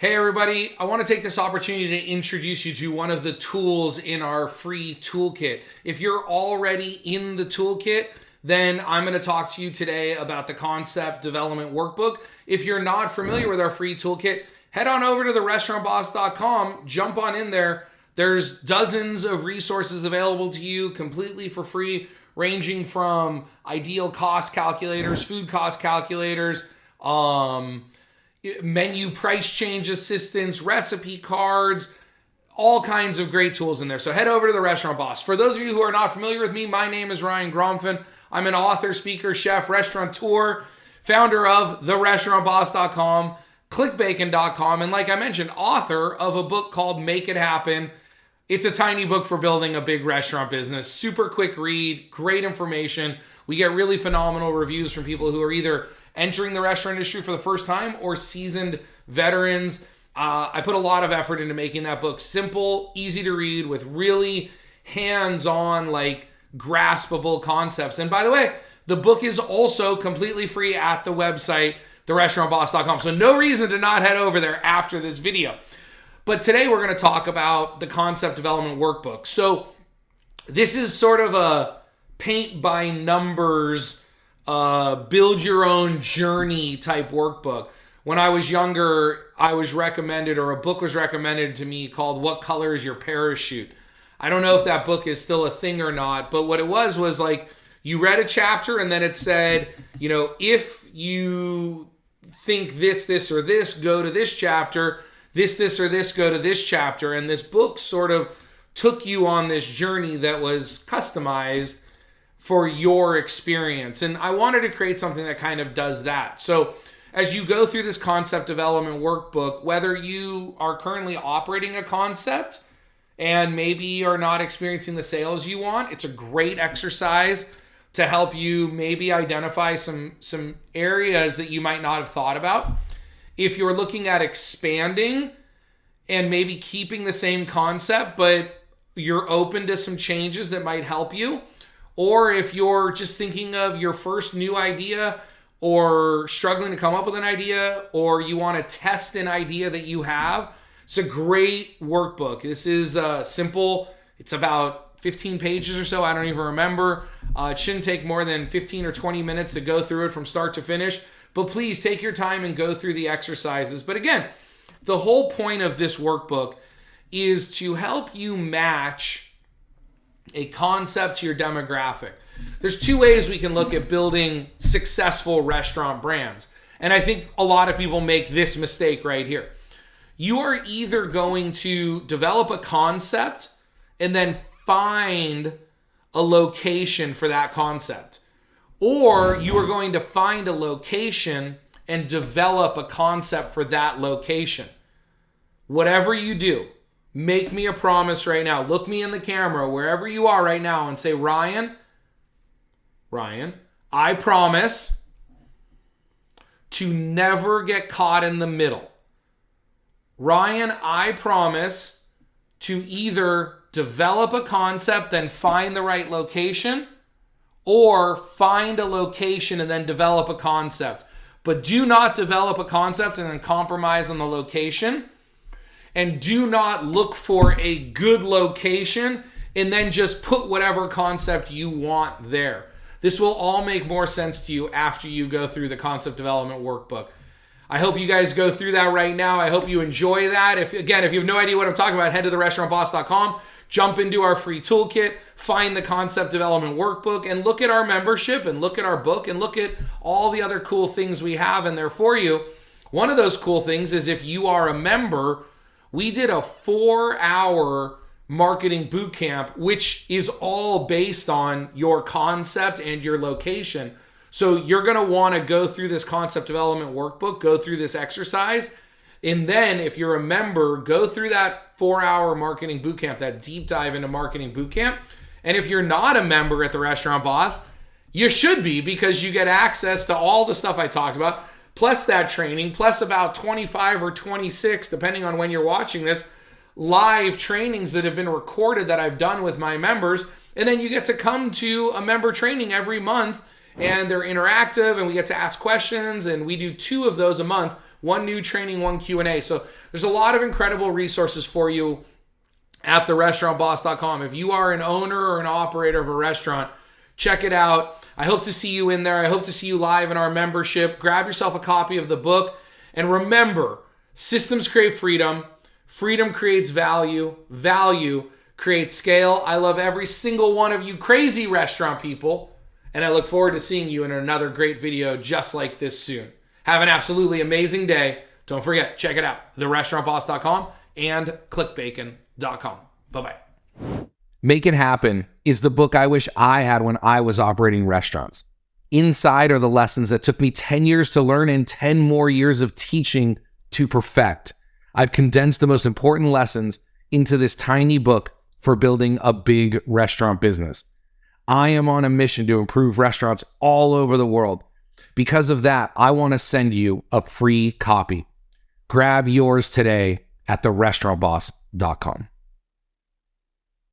Hey everybody, I want to take this opportunity to introduce you to one of the tools in our free toolkit. If you're already in the toolkit, then I'm going to talk to you today about the Concept Development Workbook. If you're not familiar with our free toolkit, head on over to therestaurantboss.com, jump on in there. There's dozens of resources available to you completely for free, ranging from ideal cost calculators, food cost calculators, menu price change assistance, recipe cards, all kinds of great tools in there. So head over to the Restaurant Boss. For those of you who are not familiar with me, my name is Ryan Gromfin. I'm an author, speaker, chef, restaurateur, founder of therestaurantboss.com, clickbacon.com, and like I mentioned, author of a book called Make It Happen. It's a tiny book for building a big restaurant business. Super quick read, great information. We get really phenomenal reviews from people who are either entering the restaurant industry for the first time or seasoned veterans. I put a lot of effort into making that book simple, easy to read, with really hands-on, graspable concepts. And by the way, the book is also completely free at the website, therestaurantboss.com. So no reason to not head over there after this video. But today we're going to talk about the Concept Development Workbook. So this is sort of a paint by numbers, build your own journey type workbook. When I was younger, I was recommended, or a book was recommended to me called What Color is Your Parachute? I don't know if that book is still a thing or not, but what it was you read a chapter and then it said, if you think this, or this, go to this chapter, this, or this, go to this chapter. And this book sort of took you on this journey that was customized for your experience. And I wanted to create something that kind of does that. So as you go through this Concept Development Workbook, whether you are currently operating a concept and maybe are not experiencing the sales you want, it's a great exercise to help you maybe identify some areas that you might not have thought about. If you're looking at expanding and maybe keeping the same concept, but you're open to some changes that might help you, or if you're just thinking of your first new idea or struggling to come up with an idea, or you want to test an idea that you have, it's a great workbook. This is simple. It's about 15 pages or so. I don't even remember. It shouldn't take more than 15 or 20 minutes to go through it from start to finish. But please take your time and go through the exercises. But again, the whole point of this workbook is to help you match a concept to your demographic. There's two ways we can look at building successful restaurant brands. And I think a lot of people make this mistake right here. You are either going to develop a concept and then find a location for that concept, or you are going to find a location and develop a concept for that location. Whatever you do, make me a promise right now. Look me in the camera, wherever you are right now, and say, Ryan, I promise to never get caught in the middle. Ryan, I promise to either develop a concept, then find the right location, or find a location and then develop a concept. But do not develop a concept and then compromise on the location. And do not look for a good location and then just put whatever concept you want there. This will all make more sense to you after you go through the Concept Development Workbook. I hope you guys go through that right now. I hope you enjoy that. If you have no idea what I'm talking about, head to therestaurantboss.com, jump into our free toolkit, find the Concept Development Workbook, and look at our membership and look at our book and look at all the other cool things we have in there for you. One of those cool things is if you are a member, we did a 4-hour marketing boot camp, which is all based on your concept and your location. So you're going to want to go through this Concept Development Workbook, go through this exercise, and then if you're a member, go through that 4-hour marketing boot camp, that deep dive into marketing boot camp. And if you're not a member at the Restaurant Boss, you should be, because you get access to all the stuff I talked about, plus that training, plus about 25 or 26, depending on when you're watching this, live trainings that have been recorded that I've done with my members. And then you get to come to a member training every month, and they're interactive, and we get to ask questions, and we do 2 of those a month. one new training, one Q&A. So there's a lot of incredible resources for you at therestaurantboss.com. If you are an owner or an operator of a restaurant, check it out. I hope to see you in there. I hope to see you live in our membership. Grab yourself a copy of the book. And remember, systems create freedom. Freedom creates value. Value creates scale. I love every single one of you crazy restaurant people. And I look forward to seeing you in another great video just like this soon. Have an absolutely amazing day. Don't forget, check it out. therestaurantboss.com and clickbacon.com. Bye-bye. Make It Happen is the book I wish I had when I was operating restaurants. Inside are the lessons that took me 10 years to learn and 10 more years of teaching to perfect. I've condensed the most important lessons into this tiny book for building a big restaurant business. I am on a mission to improve restaurants all over the world. Because of that, I want to send you a free copy. Grab yours today at therestaurantboss.com.